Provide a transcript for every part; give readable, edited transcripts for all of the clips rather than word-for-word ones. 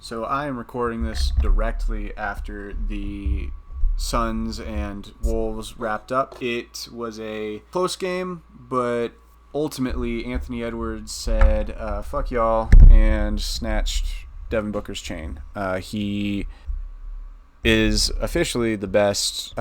So I am recording this directly after the Suns and Wolves wrapped up. It was a close game, but ultimately Anthony Edwards said, fuck y'all, and snatched Devin Booker's chain. He is officially the best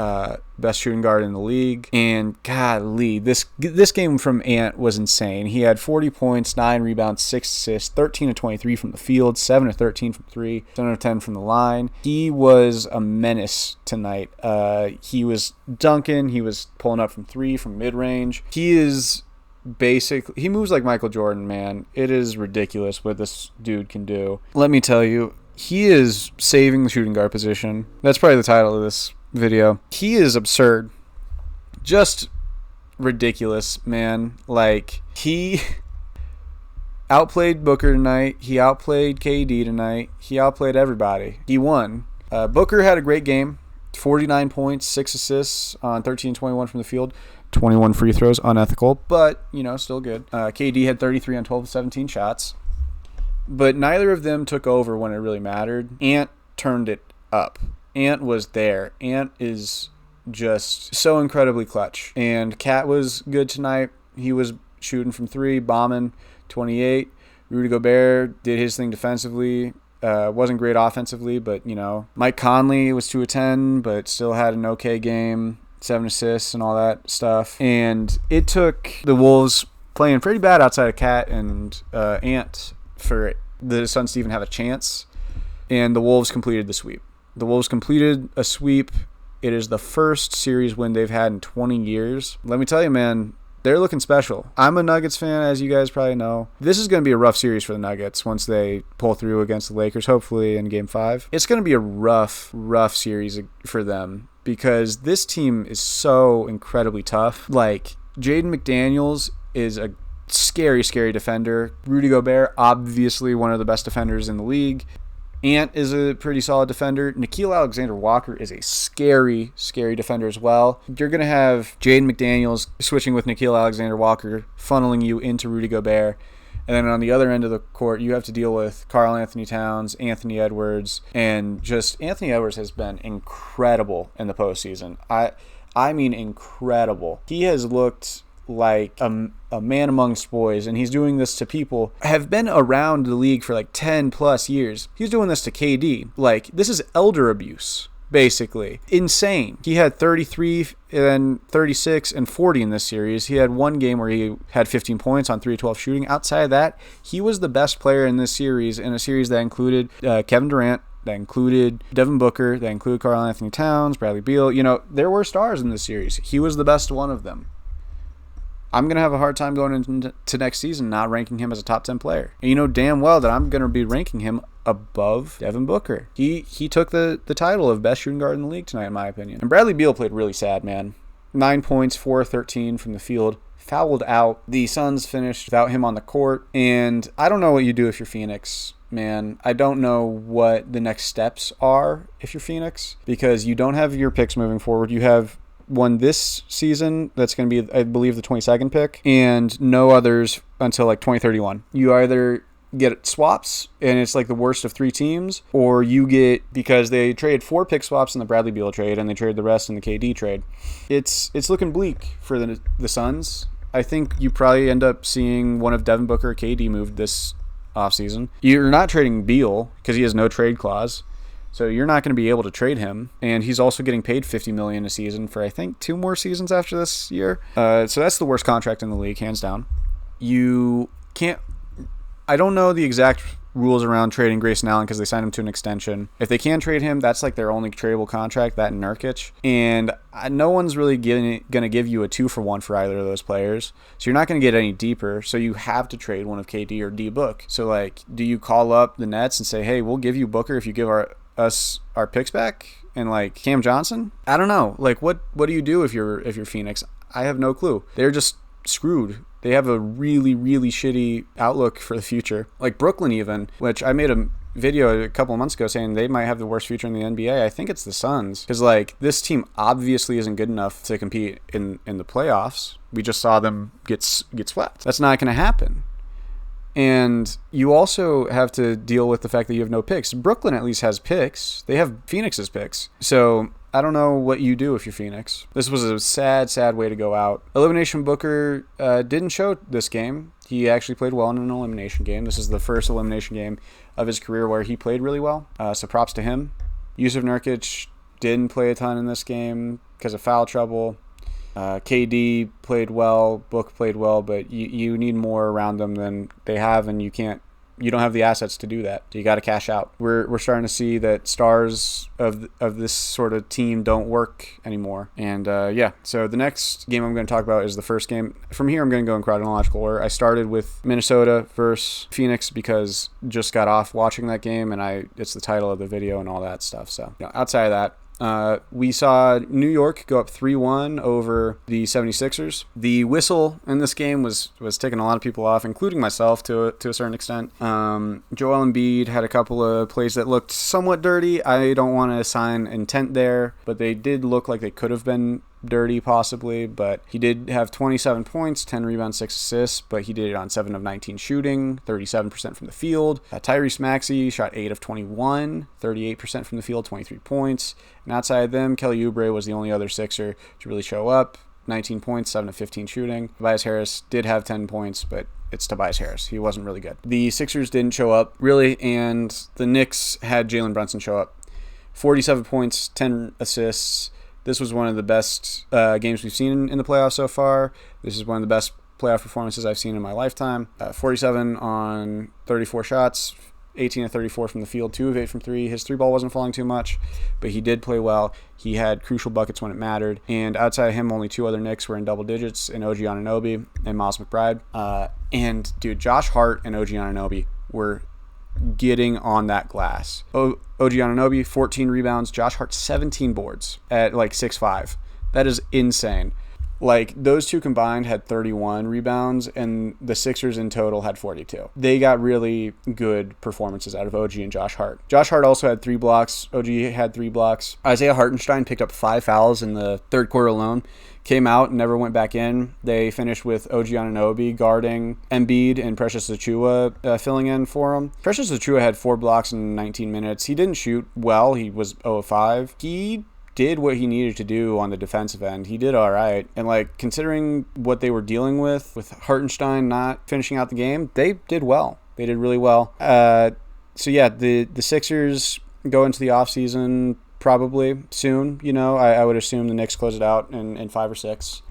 shooting guard in the league, and golly, this game from Ant was insane. He had 40 points, 9 rebounds, 6 assists, 13 of 23 from the field, 7 of 13 from 3, 7 of 10 from the line. He was a menace tonight. He was dunking, he was pulling up from 3 from mid-range. He moves like Michael Jordan, man. It is ridiculous what this dude can do. Let me tell you, he is saving the shooting guard position. That's probably the title of this video. He is absurd. Just ridiculous, man. Like, he outplayed Booker tonight. He outplayed KD tonight. He outplayed everybody. He won. Booker had a great game. 49 points, 6 assists on 13-21 from the field. 21 free throws, unethical, but, still good. KD had 33 on 12 of 17 shots. But neither of them took over when it really mattered. Ant turned it up. Ant was there. Ant is just so incredibly clutch. And Cat was good tonight. He was shooting from 3, bombing 28. Rudy Gobert did his thing defensively. Wasn't great offensively, but, Mike Conley was 2 of 10, but still had an okay game. 7 assists and all that stuff. And it took the Wolves playing pretty bad outside of Cat and Ant for the Suns to even have a chance, and the Wolves completed the sweep. The Wolves completed a sweep. It is the first series win they've had in 20 years. Let me tell you, man, they're looking special. I'm a Nuggets fan, as you guys probably know. This is going to be a rough series for the Nuggets once they pull through against the Lakers, hopefully in Game 5. It's going to be a rough series for them because this team is so incredibly tough. Like, Jaden McDaniels is a scary defender. Rudy Gobert, obviously one of the best defenders in the league. Ant is a pretty solid defender. Nickeil Alexander-Walker is a scary defender as well. You're going to have Jaden McDaniels switching with Nickeil Alexander-Walker, funneling you into Rudy Gobert. And then on the other end of the court, you have to deal with Karl-Anthony Towns, Anthony Edwards, and just Anthony Edwards has been incredible in the postseason. I mean incredible. He has looked like a man amongst boys, and he's doing this to people have been around the league for like 10 plus years. He's doing this to KD. Like, this is elder abuse, basically. Insane. He had 33 and 36 and 40 in this series. He had one game where he had 15 points on 3 of 12 shooting. Outside of that, he was the best player in this series, in a series that included Kevin Durant, that included Devin Booker, that included Karl-Anthony Towns, Bradley Beal. There were stars in this series. He was the best one of them. I'm going to have a hard time going into next season not ranking him as a top 10 player. And you know damn well that I'm going to be ranking him above Devin Booker. He took the title of best shooting guard in the league tonight, in my opinion. And Bradley Beal played really sad, man. 9 points, 4 of 13 from the field. Fouled out. The Suns finished without him on the court. And I don't know what you do if you're Phoenix, man. I don't know what the next steps are if you're Phoenix, because you don't have your picks moving forward. You have one this season that's going to be, I believe, the 22nd pick, and no others until like 2031. You either get swaps, and it's like the worst of 3 teams, or you get, because they traded 4 pick swaps in the Bradley Beal trade, and they traded the rest in the KD trade. It's looking bleak for the Suns. I think you probably end up seeing one of Devin Booker or KD moved this offseason. You're not trading Beal because he has no trade clause. So you're not going to be able to trade him, and he's also getting paid $50 million a season for, I think, 2 more seasons after this year. So that's the worst contract in the league, hands down. You can't. I don't know the exact rules around trading Grayson Allen because they signed him to an extension. If they can trade him, that's like their only tradable contract, that and Nurkic. And no one's really going to give you a 2-for-1 for either of those players. So you're not going to get any deeper. So you have to trade one of KD or D Book. So like, do you call up the Nets and say, hey, we'll give you Booker if you give us our picks back and like Cam Johnson? I don't know. Like, what do you do if you're Phoenix? I have no clue. They're just screwed. They have a really shitty outlook for the future. Like Brooklyn even, which I made a video a couple of months ago saying they might have the worst future in the NBA. I think it's the Suns, because like this team obviously isn't good enough to compete in the playoffs. We just saw them get swept. That's not going to happen. And you also have to deal with the fact that you have no picks. Brooklyn at least has picks. They have Phoenix's picks. So I don't know what you do if you're Phoenix. This was a sad, sad way to go out. Elimination Booker didn't show this game. He actually played well in an elimination game. This is the first elimination game of his career where he played really well. So props to him. Yusuf Nurkic didn't play a ton in this game because of foul trouble. KD played well, Book played well, but you need more around them than they have, and you don't have the assets to do that. You got to cash out. We're starting to see that stars of this sort of team don't work anymore. And so the next game I'm going to talk about is the first game. From here, I'm going to go in chronological order. I started with Minnesota versus Phoenix because just got off watching that game, and it's the title of the video and all that stuff. So outside of that, we saw New York go up 3-1 over the 76ers. The whistle in this game was taking a lot of people off, including myself to a certain extent. Joel Embiid had a couple of plays that looked somewhat dirty. I don't want to assign intent there, but they did look like they could have been dirty possibly, but he did have 27 points, 10 rebounds, 6 assists, but he did it on 7 of 19 shooting, 37% from the field. Tyrese Maxey shot 8 of 21, 38% from the field, 23 points. And outside of them, Kelly Oubre was the only other Sixer to really show up, 19 points, 7 of 15 shooting. Tobias Harris did have 10 points, but it's Tobias Harris. He wasn't really good. The Sixers didn't show up, really, and the Knicks had Jalen Brunson show up. 47 points, 10 assists. This was one of the best games we've seen in the playoffs so far. This is one of the best playoff performances I've seen in my lifetime. 47 on 34 shots, 18 of 34 from the field, 2 of 8 from 3. His 3-ball wasn't falling too much, but he did play well. He had crucial buckets when it mattered. And outside of him, only 2 other Knicks were in double digits, in OG Anunoby and Miles McBride. Josh Hart and OG Anunoby were getting on that glass. OG Anunoby, 14 rebounds. Josh Hart, 17 boards at like 6'5". That is insane. Like, those two combined had 31 rebounds, and the Sixers in total had 42. They got really good performances out of OG and Josh Hart. Josh Hart also had 3 blocks. OG had 3 blocks. Isaiah Hartenstein picked up 5 fouls in the third quarter alone. Came out and never went back in. They finished with OG Anunoby guarding Embiid and Precious Achiuwa filling in for him. Precious Achiuwa had 4 blocks in 19 minutes. He didn't shoot well. He was 0 of 5. He did what he needed to do on the defensive end. He did all right. And, considering what they were dealing with Hartenstein not finishing out the game, they did well. They did really well. The Sixers go into the offseason probably soon. I would assume the Knicks close it out in 5 or 6.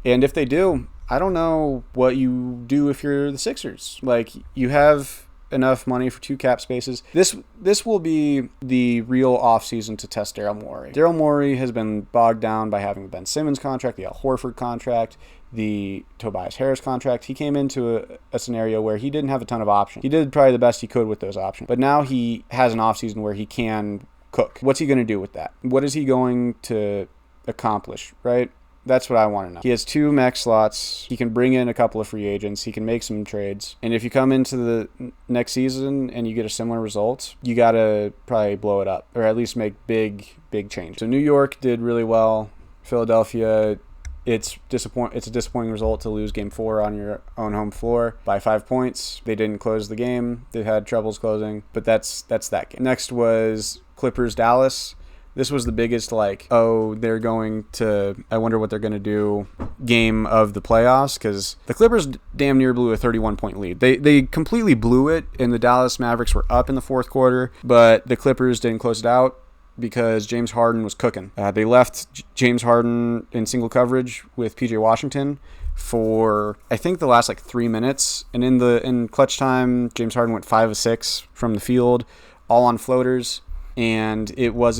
And if they do, I don't know what you do if you're the Sixers. You have enough money for 2 cap spaces. This will be the real offseason to test Daryl Morey. Daryl Morey has been bogged down by having the Ben Simmons contract, the Al Horford contract, the Tobias Harris contract. He came into a scenario where he didn't have a ton of options. He did probably the best he could with those options. But now he has an offseason where he can cook. What's he going to do with that? What is he going to accomplish, right? That's what I want to know. He has 2 max slots. He can bring in a couple of free agents. He can make some trades. And if you come into the next season and you get a similar result, you got to probably blow it up or at least make big change. So New York did really well. Philadelphia, it's a disappointing result to lose Game 4 on your own home floor by 5 points. They didn't close the game. They've had troubles closing, but that's that game. Next was Clippers-Dallas. This was the biggest, they're going to, I wonder what they're going to do, game of the playoffs, because the Clippers damn near blew a 31-point lead. They completely blew it, and the Dallas Mavericks were up in the fourth quarter, but the Clippers didn't close it out because James Harden was cooking. They left James Harden in single coverage with PJ Washington for, I think, the last 3 minutes, and in clutch time, James Harden went 5 of 6 from the field, all on floaters, and it was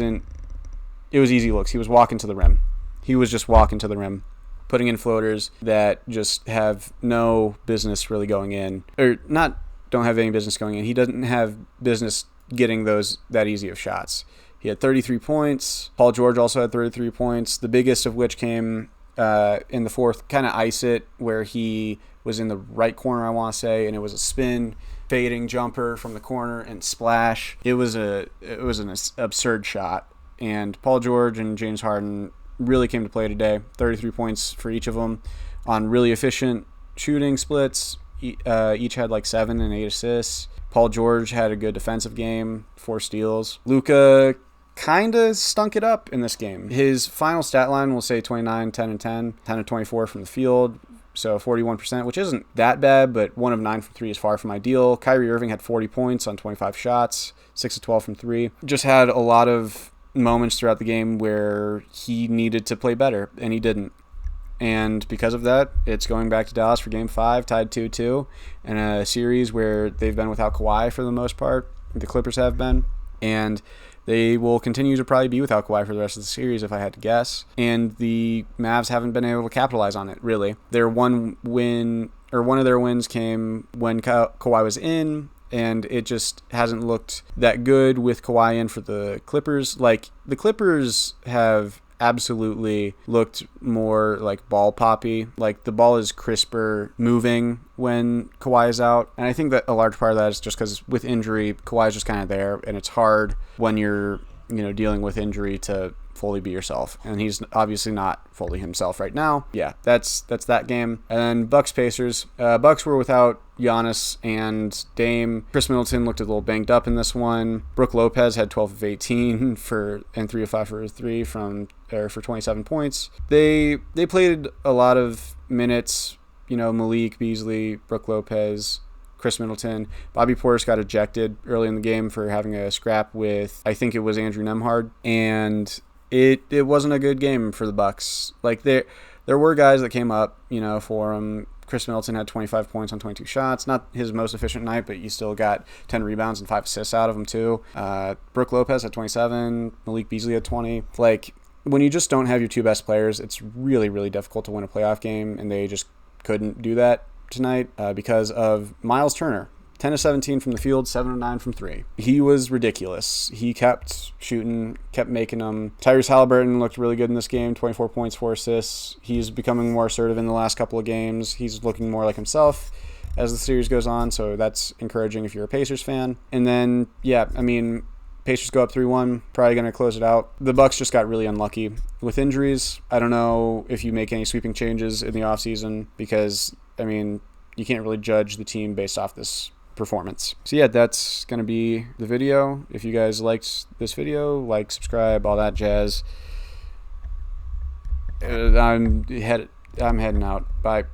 easy looks. He was walking to the rim. He was just walking to the rim, putting in floaters that just have no business really going in. Or don't have any business going in. He doesn't have business getting that easy of shots. He had 33 points. Paul George also had 33 points, the biggest of which came in the fourth, kind of ice it, where he was in the right corner, I want to say, and it was a spin, fading jumper from the corner and splash. It was an absurd shot. And Paul George and James Harden really came to play today. 33 points for each of them on really efficient shooting splits. each had like 7 and 8 assists. Paul George had a good defensive game, 4 steals. Luka kind of stunk it up in this game. His final stat line will say 29, 10 and 10, 10 and 24 from the field. So 41%, which isn't that bad, but 1 of 9 from 3 is far from ideal. Kyrie Irving had 40 points on 25 shots, 6 of 12 from 3. Just had a lot of moments throughout the game where he needed to play better, and he didn't. And because of that, it's going back to Dallas for Game 5, tied 2-2, in a series where they've been without Kawhi for the most part. The Clippers have been. And they will continue to probably be without Kawhi for the rest of the series, if I had to guess. And the Mavs haven't been able to capitalize on it, really. Their one of their wins came when Kawhi was in, and it just hasn't looked that good with Kawhi in for the Clippers. Like, the Clippers have absolutely looked more like ball poppy. Like, the ball is crisper moving when Kawhi is out. And I think that a large part of that is just because with injury, Kawhi is just kind of there, and it's hard when you're, dealing with injury to fully be yourself. And he's obviously not fully himself right now. Yeah, that's that game. And then Bucks-Pacers. Bucks were without Giannis and Dame. Chris Middleton looked a little banged up in this one. Brook Lopez had 12 of 18 and 3 of 5 for 3 for 27 points. They played a lot of minutes. Malik Beasley, Brook Lopez, Chris Middleton. Bobby Portis got ejected early in the game for having a scrap with, I think it was Andrew Nembhard, and it wasn't a good game for the Bucks. Like, there were guys that came up, for him. Chris Middleton had 25 points on 22 shots. Not his most efficient night, but you still got 10 rebounds and 5 assists out of him too. Brook Lopez had 27. Malik Beasley had 20. Like, when you just don't have your 2 best players, it's really, really difficult to win a playoff game, and they just couldn't do that tonight because of Miles Turner. 10 of 17 from the field, 7 of 9 from 3. He was ridiculous. He kept shooting, kept making them. Tyrese Halliburton looked really good in this game, 24 points, 4 assists. He's becoming more assertive in the last couple of games. He's looking more like himself as the series goes on, so that's encouraging if you're a Pacers fan. And then, Pacers go up 3-1, probably going to close it out. The Bucks just got really unlucky with injuries. I don't know if you make any sweeping changes in the offseason because, you can't really judge the team based off this performance. So yeah, that's going to be the video. If you guys liked this video, like, subscribe, all that jazz. I'm heading out. Bye.